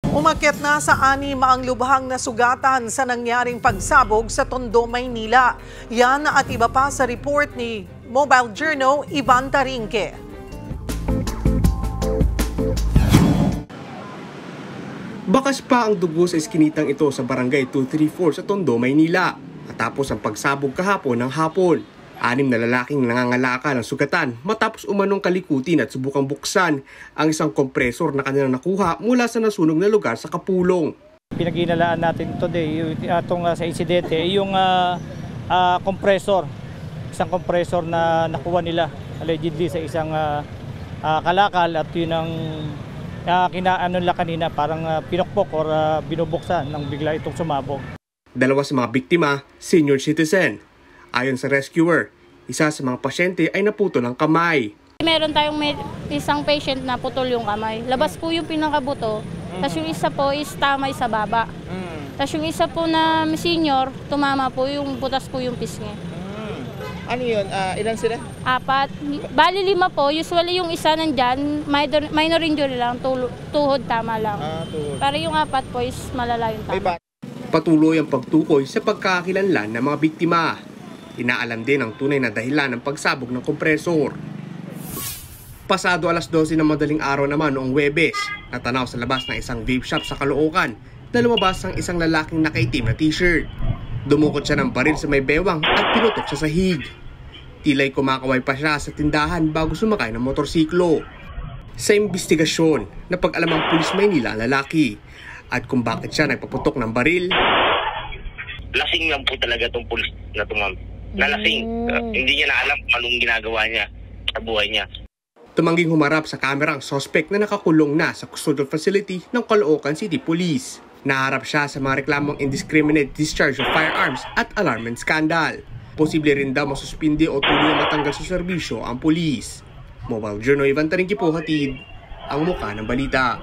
Umakyat na sa 6 ang lubhang nasugatan sa nangyaring pagsabog sa Tondo, Maynila. Yan at iba pa sa report ni Mobile Journal Ivan Tarinque. Bakas pa ang dugo sa iskinitang ito sa Barangay 234 sa Tondo, Maynila. Matapos ang pagsabog kahapon ng hapon. 6 na lalaking nangangalaka ng sugatan matapos umanong kalikutin at subukang buksan ang isang kompresor na kanilang nakuha mula sa nasunog na lugar sa Kapulong. Pinag-iinalaan natin today itong sa insidente yung kompresor. Isang kompresor na nakuha nila allegedly sa isang kalakal at yun ang kinaano nila kanina parang pinokpok or binubuksan nang bigla itong sumabog. 2 sa mga biktima, senior citizen. Ayon sa rescuer, isa sa mga pasyente ay naputol ang kamay. Meron tayong isang patient na putol yung kamay. Labas po yung pinakabuto, tapos yung isa po is tamay sa baba. Tapos yung isa po na senior, tumama po yung butas po yung pisngi. Ano yun? Ilan sila? 4. Bali 5 po. Usually yung isa nandyan, minor injury lang, tuhod tama lang. Pero yung 4 po is malala yung tama. Patuloy ang pagtukoy sa pagkakakilanlan ng mga biktima. Inaalam din ang tunay na dahilan ng pagsabog ng kompresor. Pasado alas 12 ng madaling araw naman noong Huwebes, natanaw sa labas ng isang vape shop sa Caloocan na lumabas ang isang lalaking nakaitim na t-shirt. Dumukot siya ng baril sa may bewang at pinutok sa sahig. Tila'y kumakaway pa siya sa tindahan bago sumakay ng motorsiklo. Sa imbestigasyon, napag-alam ang Pulis Maynila ang lalaki at kung bakit siya nagpaputok ng baril. Lasing lang po talaga itong pulis na tumam. Nalasing. Hindi niya na alam kung anong ginagawa niya sa buhay niya. Tumangging humarap sa kamera ang suspect na nakakulong na sa custodial facility ng Caloocan City Police. Naharap siya sa mga reklamong indiscriminate discharge of firearms at alarming scandal. Posible rin daw masuspindi o tuloy matanggal sa serbisyo ang pulis. Mobile Journal Ivan Tarinque po hatid ang muka ng balita.